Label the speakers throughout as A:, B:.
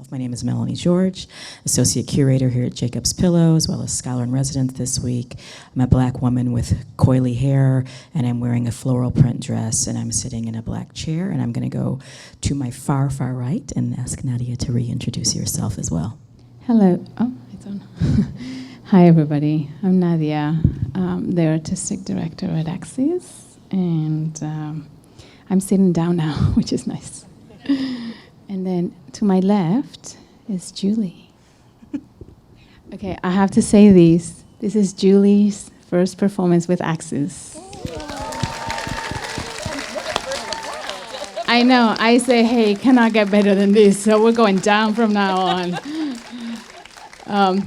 A: My name is Melanie George, Associate Curator here at Jacob's Pillow, as well as Scholar in Residence this week. I'm a Black woman with coily hair, and I'm wearing a floral print dress, and I'm sitting in a black chair, and I'm going to go to my far, far right and ask Nadia to reintroduce yourself as well.
B: Hello. Oh, it's on. Hi, everybody. I'm Nadia, the Artistic Director at Axis, and I'm sitting down now, which is nice. And then to my left is Julie. Okay, I have to say this. This is Julie's first performance with Axis. I know, I say, hey, cannot get better than this, so we're going down from now on.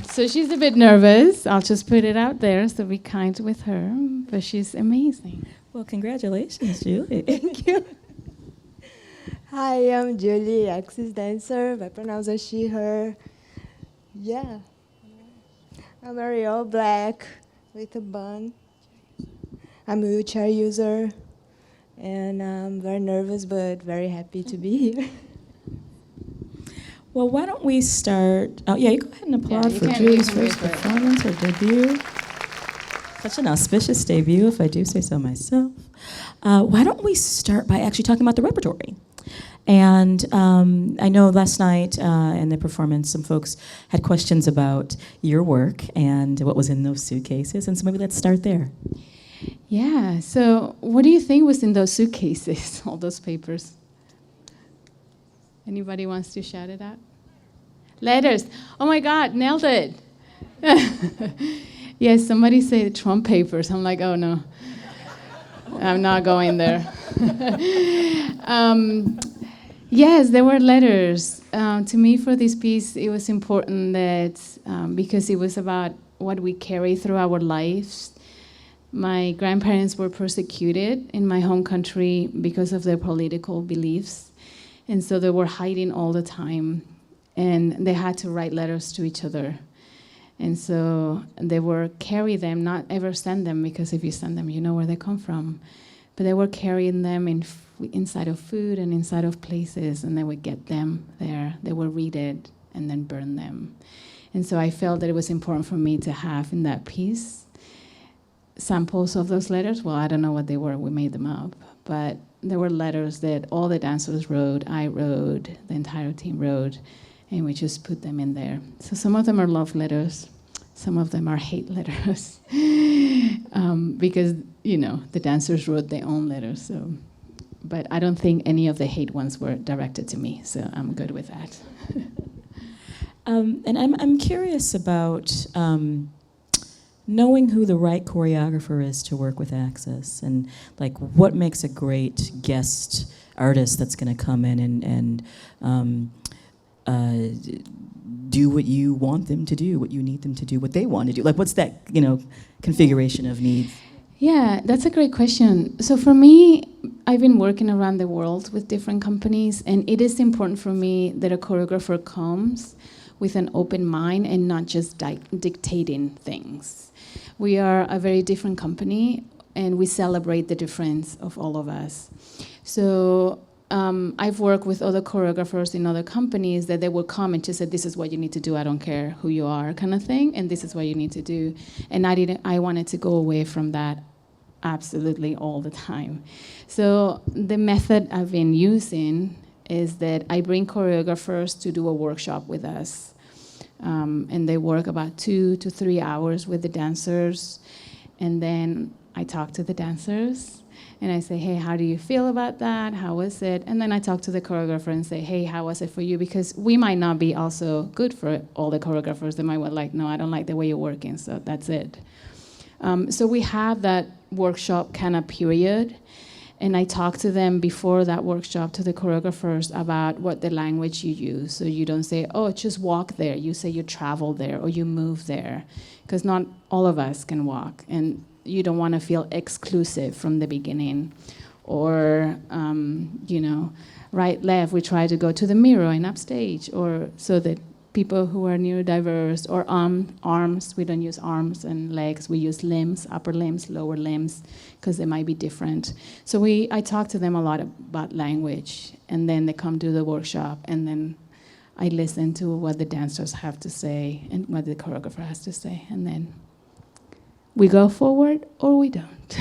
B: So she's a bit nervous. I'll just put it out there, so be kind with her, but she's amazing.
A: Well, congratulations, Julie. Thank you.
C: Hi, I'm Julie, Axis dancer. I pronounce her she, her. Yeah. I'm very all black with a bun. I'm a wheelchair user. And I'm very nervous, but very happy to be here.
A: Well, why don't we start? Oh, yeah, you go ahead and applaud for Julie's first performance, her debut. Such an auspicious debut, if I do say so myself. Why don't we start by actually talking about the repertory? And I know last night in the performance, some folks had questions about your work and what was in those suitcases, and so maybe let's start there.
B: Yeah, so what do you think was in those suitcases, all those papers? Anybody wants to shout it out? Letters. Oh my God, nailed it. Yes, somebody said Trump papers. I'm like, oh no, I'm not going there. Yes, there were letters. To me, for this piece, it was important that because it was about what we carry through our lives. My grandparents were persecuted in my home country because of their political beliefs. And so they were hiding all the time. And they had to write letters to each other. And so they were carry them, not ever send them, because if you send them, you know where they come from. But they were carrying them inside of food and inside of places, and they would get them there. They would read it and then burn them. And so I felt that it was important for me to have in that piece samples of those letters. Well, I don't know what they were. We made them up. But there were letters that all the dancers wrote, I wrote, the entire team wrote, and we just put them in there. So some of them are love letters. Some of them are hate letters. Because, you know, the dancers wrote their own letters. So, but I don't think any of the hate ones were directed to me, so I'm good with that.
A: And I'm curious about knowing who the right choreographer is to work with Axis, and like what makes a great guest artist that's going to come in and do what you want them to do, what you need them to do, what they want to do. Like, what's that, configuration of needs?
B: Yeah, that's a great question. So for me, I've been working around the world with different companies, and it is important for me that a choreographer comes with an open mind and not just dictating things. We are a very different company, and we celebrate the difference of all of us. So I've worked with other choreographers in other companies that they will come and just say, this is what you need to do, I don't care who you are, kind of thing, and this is what you need to do. And I wanted to go away from that absolutely all the time. So the method I've been using is that I bring choreographers to do a workshop with us. And they work about 2 to 3 hours with the dancers. And then I talk to the dancers. And I say, hey, how do you feel about that? How was it? And then I talk to the choreographer and say, hey, how was it for you? Because we might not be also good for all the choreographers. They might be like, no, I don't like the way you're working, so that's it. So we have that workshop kind of period. And I talk to them before that workshop, to the choreographers, about what the language you use. So you don't say, oh, just walk there. You say you travel there or you move there. Because not all of us can walk. And you don't want to feel exclusive from the beginning. Or, right, left, we try to go to the mirror and upstage. Or so that people who are neurodiverse, or arms, we don't use arms and legs, we use limbs, upper limbs, lower limbs, because they might be different. So I talk to them a lot about language, and then they come to the workshop, and then I listen to what the dancers have to say and what the choreographer has to say, and then we go forward or we don't.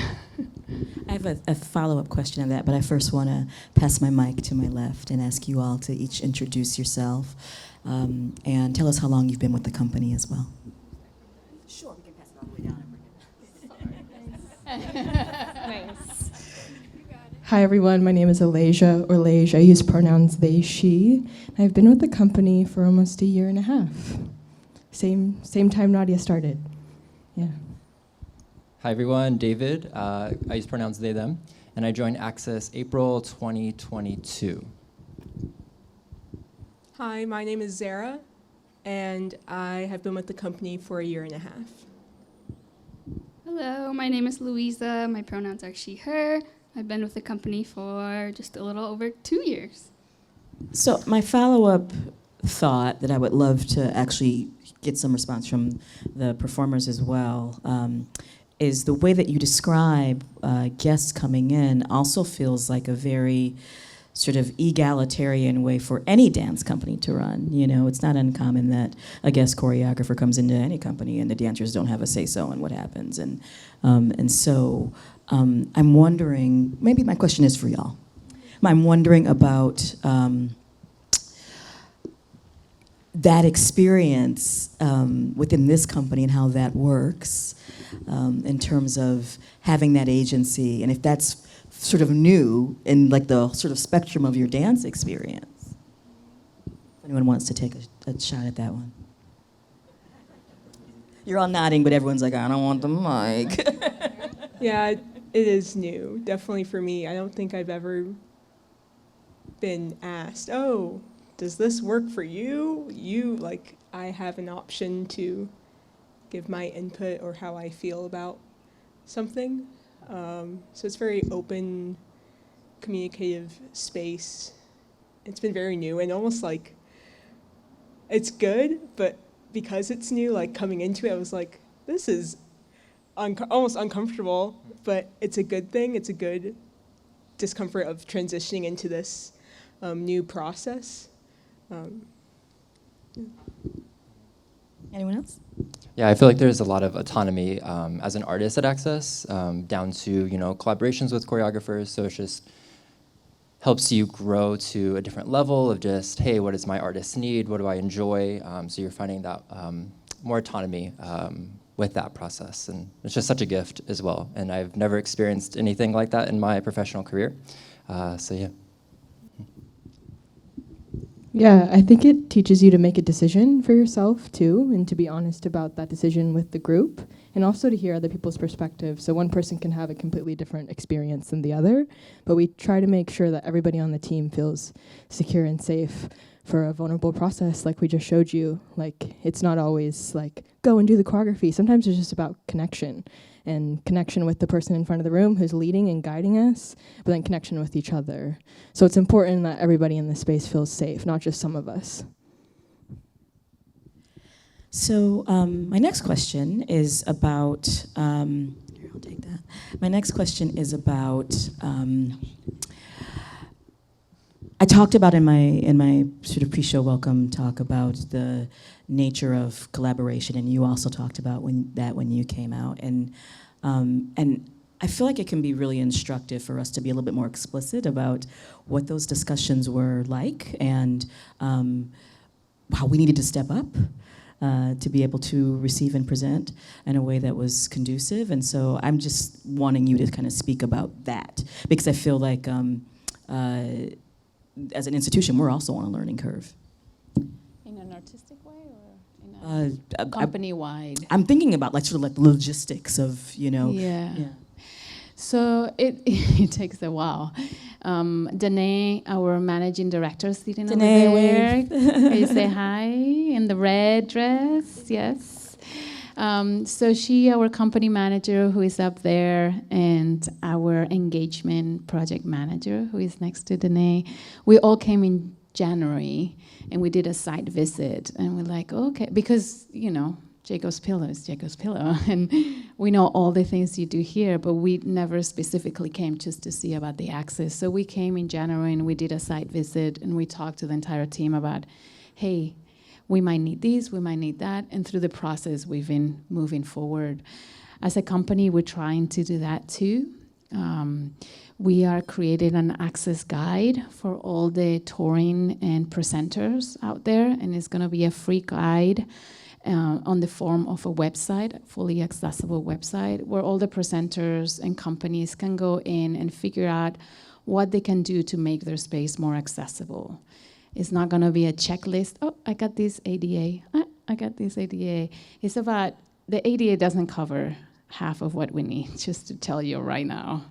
A: I have a follow-up question on that, but I first want to pass my mic to my left and ask you all to each introduce yourself and tell us how long you've been with the company as well. Sure, we can pass it all the way down and bring it.
C: Nice. Hi everyone, my name is Alaja, or Lage. I use pronouns they, she. I've been with the company for almost a year and a half. Same time Nadia started. Yeah.
D: Hi everyone, David. I use pronouns they, them, and I joined Access April 2022.
E: Hi, my name is Zara, and I have been with the company for a year and a half.
F: Hello, my name is Louisa. My pronouns are she, her. I've been with the company for just a little over 2 years.
A: So my follow-up thought that I would love to actually get some response from the performers as well is the way that you describe guests coming in also feels like a very sort of egalitarian way for any dance company to run. You know, it's not uncommon that a guest choreographer comes into any company and the dancers don't have a say-so in what happens. And so I'm wondering, maybe my question is for y'all. I'm wondering about that experience within this company and how that works in terms of having that agency, and if that's sort of new in like the sort of spectrum of your dance experience. If anyone wants to take a shot at that one. You're all nodding, but everyone's like, I don't want the mic.
E: Yeah, it is new, definitely for me. I don't think I've ever been asked, oh, does this work for you? I have an option to give my input or how I feel about something. So it's very open, communicative space. It's been very new and almost like, it's good, but because it's new, like coming into it, I was like, this is almost uncomfortable, but it's a good thing. It's a good discomfort of transitioning into this new process.
A: Anyone else?
D: Yeah, I feel like there's a lot of autonomy as an artist at Access, down to collaborations with choreographers. So it just helps you grow to a different level of just, hey, what does my artist need? What do I enjoy? So you're finding that more autonomy with that process, and it's just such a gift as well. And I've never experienced anything like that in my professional career. So yeah.
C: Yeah, I think it teaches you to make a decision for yourself too, and to be honest about that decision with the group, and also to hear other people's perspectives. So one person can have a completely different experience than the other, but we try to make sure that everybody on the team feels secure and safe for a vulnerable process like we just showed you. Like, it's not always like, go and do the choreography. Sometimes it's just about connection, and connection with the person in front of the room who's leading and guiding us, but then connection with each other. So it's important that everybody in this space feels safe, not just some of us.
A: So my next question is about, here, I'll take that. My next question is about, I talked about in my sort of pre-show welcome talk about the nature of collaboration, and you also talked about when you came out, and I feel like it can be really instructive for us to be a little bit more explicit about what those discussions were like, and how we needed to step up to be able to receive and present in a way that was conducive. And so I'm just wanting you to kind of speak about that, because I feel like as an institution, we're also on a learning curve.
B: In an artistic way or in a company-wide?
A: I'm thinking about like sort of like the logistics of,
B: Yeah. So it takes a while. Danae, our managing director, sitting over there. Can you say hi in the red dress? Yes. So she, our company manager, who is up there, and our engagement project manager, who is next to Danae, we all came in January, and we did a site visit, and we're like, okay, because, Jacob's Pillow is Jacob's Pillow, and we know all the things you do here, but we never specifically came just to see about the access. So we came in January, and we did a site visit, and we talked to the entire team about, hey, we might need this, we might need that. And through the process, we've been moving forward. As a company, we're trying to do that too. We are creating an access guide for all the touring and presenters out there, and it's going to be a free guide on the form of a website, a fully accessible website, where all the presenters and companies can go in and figure out what they can do to make their space more accessible. It's not going to be a checklist. Oh, I got this ADA. I got this ADA. It's about, the ADA doesn't cover half of what we need, just to tell you right now.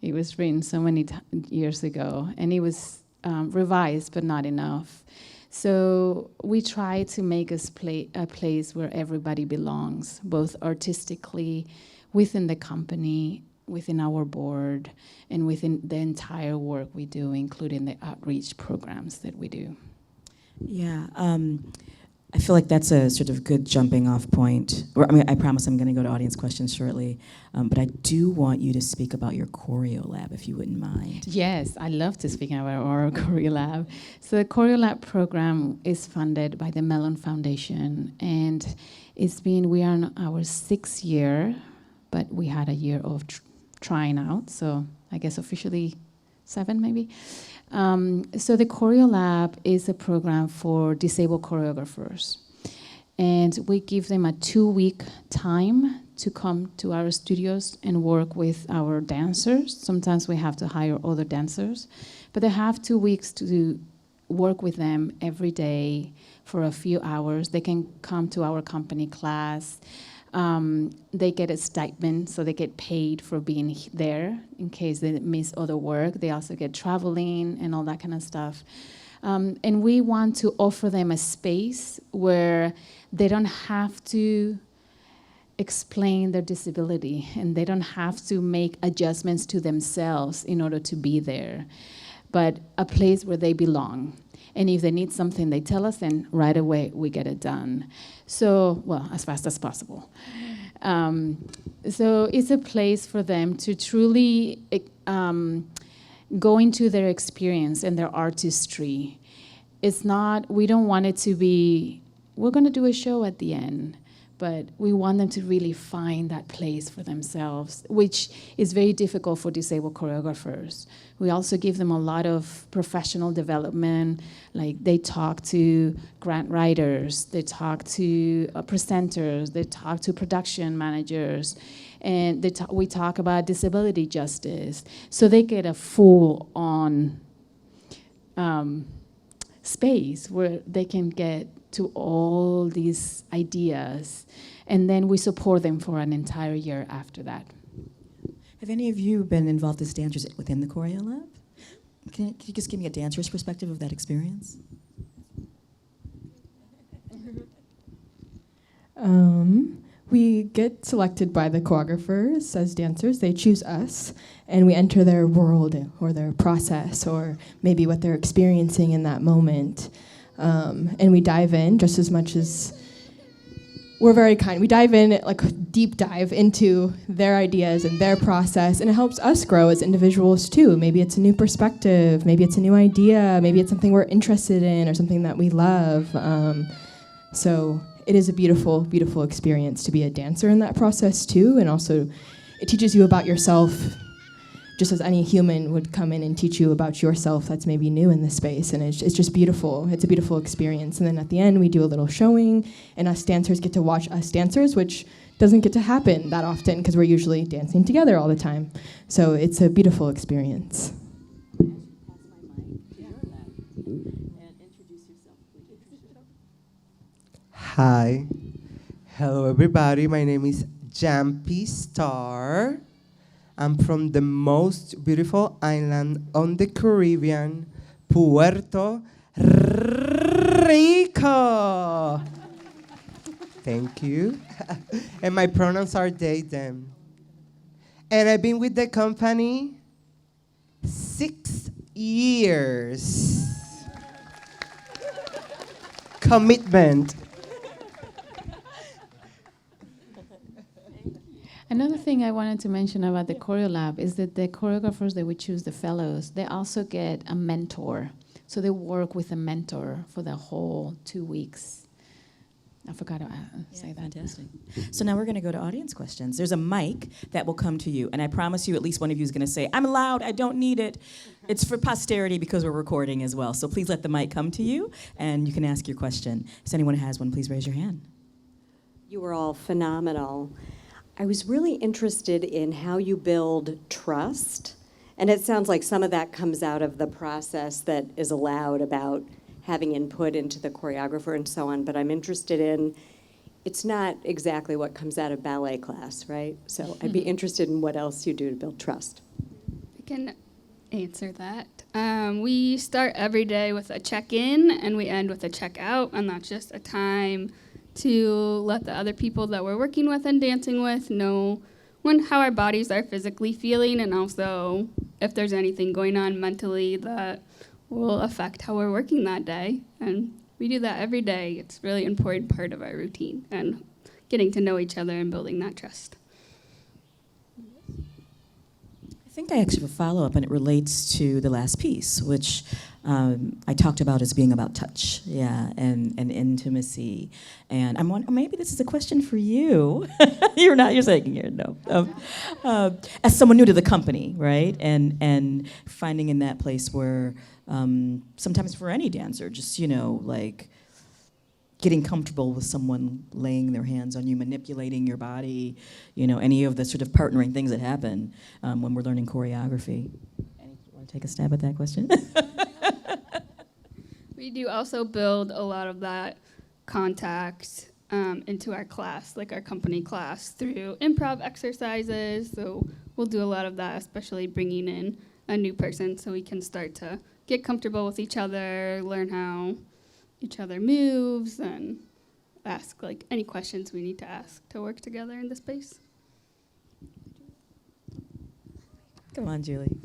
B: It was written so many years ago, and it was revised, but not enough. So we try to make us a place where everybody belongs, both artistically, within the company, within our board, and within the entire work we do, including the outreach programs that we do.
A: Yeah, I feel like that's a sort of good jumping off point. I mean, I promise I'm going to go to audience questions shortly, but I do want you to speak about your Choreo Lab, if you wouldn't mind.
B: Yes, I love to speak about our Choreo Lab. So the Choreo Lab program is funded by the Mellon Foundation, and we are in our 6th year, but we had a year of trying out, so I guess officially 7 maybe. So the Choreo Lab is a program for disabled choreographers. And we give them a 2-week time to come to our studios and work with our dancers. Sometimes we have to hire other dancers. But they have 2 weeks to work with them every day for a few hours. They can come to our company class. They get a stipend, so they get paid for being there in case they miss other work. They also get traveling and all that kind of stuff. And we want to offer them a space where they don't have to explain their disability, and they don't have to make adjustments to themselves in order to be there, but a place where they belong. And if they need something, they tell us, and right away we get it done. So, well, as fast as possible. So it's a place for them to truly go into their experience and their artistry. It's not, we don't want it to be, we're going to do a show at the end, but we want them to really find that place for themselves, which is very difficult for disabled choreographers. We also give them a lot of professional development, like they talk to grant writers, they talk to presenters, they talk to production managers, and we talk about disability justice. So they get a full-on space where they can get to all these ideas, and then we support them for an entire year after that.
A: Have any of you been involved as dancers within the Choreo Lab? Can you just give me a dancer's perspective of that experience?
G: We get selected by the choreographers as dancers. They choose us, and we enter their world or their process or maybe what they're experiencing in that moment. And we dive in just as much as we're very kind. We dive in, like a deep dive into their ideas and their process, and it helps us grow as individuals too. Maybe it's a new perspective, maybe it's a new idea, maybe it's something we're interested in or something that we love. So it is a beautiful, beautiful experience to be a dancer in that process too, and also it teaches you about yourself just as any human would come in and teach you about yourself that's maybe new in this space. And it's just beautiful. It's a beautiful experience. And then at the end, we do a little showing, and us dancers get to watch us dancers, which doesn't get to happen that often because we're usually dancing together all the time. So it's a beautiful experience.
H: Hi. Hello, everybody. My name is Jumpy Star. I'm from the most beautiful island on the Caribbean, Puerto Rico. Thank you. And my pronouns are they, them. And I've been with the company 6 years. Commitment.
B: Another thing I wanted to mention about the Choreo Lab is that the choreographers that we choose, the fellows, they also get a mentor. So they work with a mentor for the whole 2 weeks. I forgot to say that.
A: Fantastic. So now we're going to go to audience questions. There's a mic that will come to you, and I promise you at least one of you is going to say, I'm loud, I don't need it. It's for posterity because we're recording as well. So please let the mic come to you, and you can ask your question. If anyone has one, please raise your hand.
I: You were all phenomenal. I was really interested in how you build trust, and it sounds like some of that comes out of the process that is allowed about having input into the choreographer and so on, but I'm interested in, it's not exactly what comes out of ballet class, right? So I'd be interested in what else you do to build trust.
F: I can answer that. We start every day with a check-in and we end with a check-out, and that's just a time to let the other people that we're working with and dancing with know how our bodies are physically feeling, and also if there's anything going on mentally that will affect how we're working that day. And we do that every day. It's a really important part of our routine and getting to know each other and building that trust.
A: I think I actually have a follow-up, and it relates to the last piece, which I talked about as being about touch, and intimacy. And I'm wondering, maybe this is a question for you. You're shaking your no. As someone new to the company, right? And finding in that place where sometimes for any dancer, just, like getting comfortable with someone laying their hands on you, manipulating your body, any of the sort of partnering things that happen when we're learning choreography. You want to take a stab at that question?
F: We do also build a lot of that contact into our class, like our company class, through improv exercises. So we'll do a lot of that, especially bringing in a new person so we can start to get comfortable with each other, learn how each other moves, and ask any questions we need to ask to work together in the space.
A: Come on, Julie.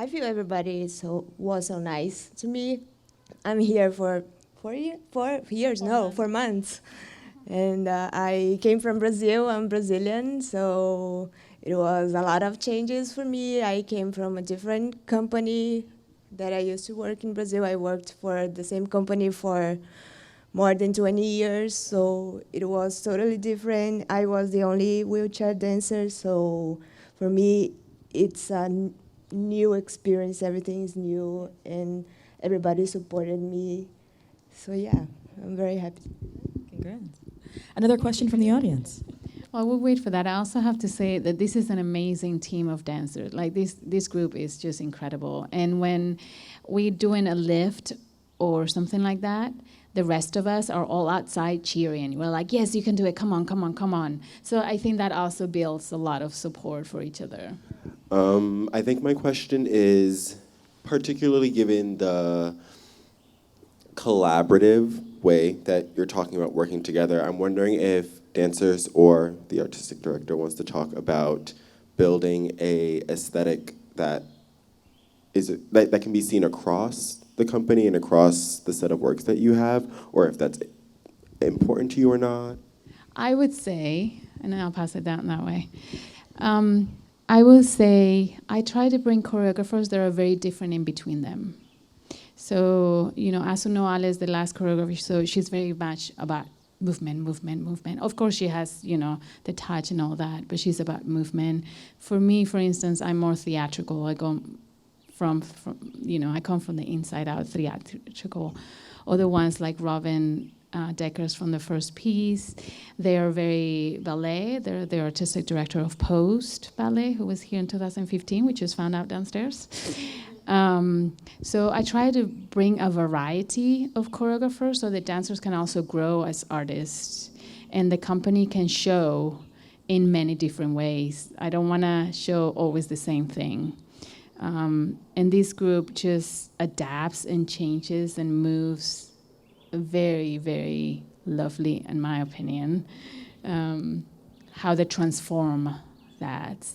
C: I feel everybody was so nice to me. I'm here for 4 years, 4 months. And I came from Brazil. I'm Brazilian, so it was a lot of changes for me. I came from a different company that I used to work in Brazil. I worked for the same company for more than 20 years, so it was totally different. I was the only wheelchair dancer, so for me, it's a new experience. Everything is new, and everybody supported me. So yeah, I'm very happy.
A: Congrats. Another question from the audience.
B: Well, we'll wait for that. I also have to say that this is an amazing team of dancers. This group is just incredible. And when we're doing a lift or something like that, the rest of us are all outside cheering. We're like, yes, you can do it. Come on, come on, come on. So I think that also builds a lot of support for each other.
J: I think my question is, particularly given the collaborative way that you're talking about working together, I'm wondering if dancers or the artistic director wants to talk about building a aesthetic that can be seen across the company and across the set of works that you have, or if that's important to you or not.
B: I would say, and then I'll pass it down that way. I will say I try to bring choreographers that are very different in between them. So, Asu Noale is the last choreographer, so she's very much about movement, movement, movement. Of course, she has, the touch and all that, but she's about movement. For me, for instance, I'm more theatrical. I go from I come from the inside out, theatrical. Other ones like Robin Deckers from the first piece, they are very ballet. They're the artistic director of Post Ballet, who was here in 2015, which just found out downstairs. So I try to bring a variety of choreographers so that dancers can also grow as artists, and the company can show in many different ways. I don't want to show always the same thing. And this group just adapts and changes and moves very, very lovely, in my opinion, how they transform that.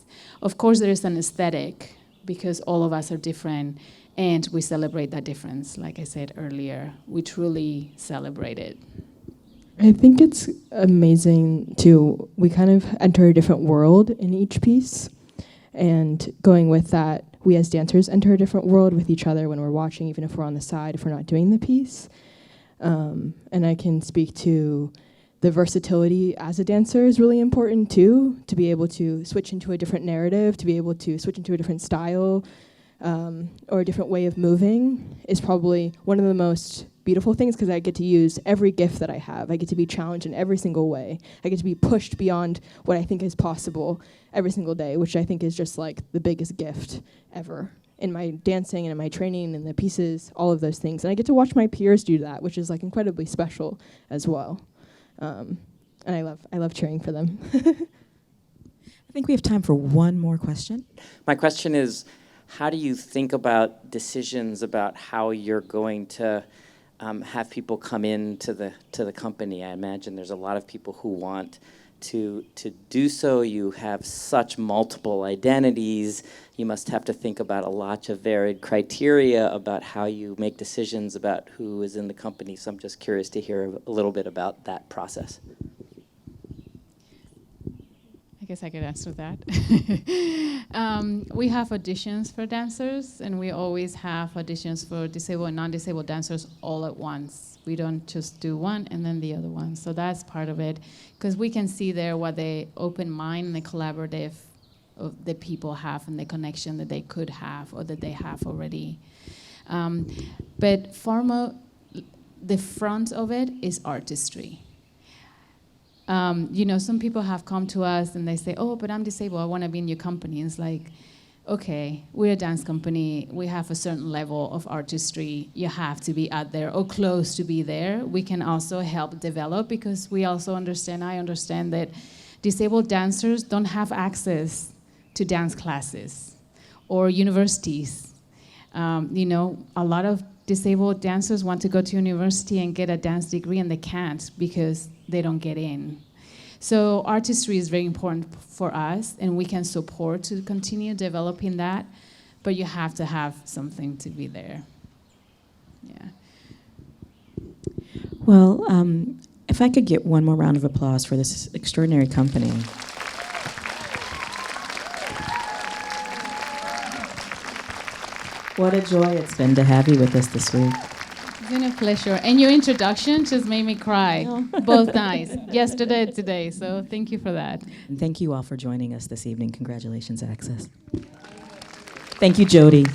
B: Of course, there is an aesthetic because all of us are different, and we celebrate that difference. Like I said earlier, we truly celebrate it.
G: I think it's amazing we kind of enter a different world in each piece. And going with that, we as dancers enter a different world with each other when we're watching, even if we're on the side, if we're not doing the piece. And I can speak to the versatility as a dancer is really important too, to be able to switch into a different narrative, to be able to switch into a different style, or a different way of moving is probably one of the most beautiful things, because I get to use every gift that I have. I get to be challenged in every single way. I get to be pushed beyond what I think is possible every single day, which I think is just like the biggest gift ever in my dancing and in my training and the pieces, all of those things. And I get to watch my peers do that, which is like incredibly special as well. And I love cheering for them.
A: I think we have time for one more question.
K: My question is, how do you think about decisions about how you're going to have people come into the company? I imagine there's a lot of people who want to do so. You have such multiple identities. You must have to think about a lot of varied criteria about how you make decisions about who is in the company. So I'm just curious to hear a little bit about that process.
B: I guess I could answer that. We have auditions for dancers, and we always have auditions for disabled and non-disabled dancers all at once. We don't just do one and then the other one. So that's part of it, because we can see there what the open mind and the collaborative of the people have and the connection that they could have or that they have already. But the front of it is artistry. Some people have come to us and they say, oh, but I'm disabled, I want to be in your company. And it's like, okay, we're a dance company, we have a certain level of artistry, you have to be out there or close to be there. We can also help develop, because we also I understand that disabled dancers don't have access to dance classes or universities. A lot of disabled dancers want to go to university and get a dance degree, and they can't because they don't get in. So artistry is very important for us, and we can support to continue developing that, but you have to have something to be there. Yeah.
A: Well, if I could get one more round of applause for this extraordinary company. What a joy it's been to have you with us this week.
B: It's been a pleasure. And your introduction just made me cry both nights, yesterday and today. So thank you for that.
A: And thank you all for joining us this evening. Congratulations, Access. Thank you, Jody.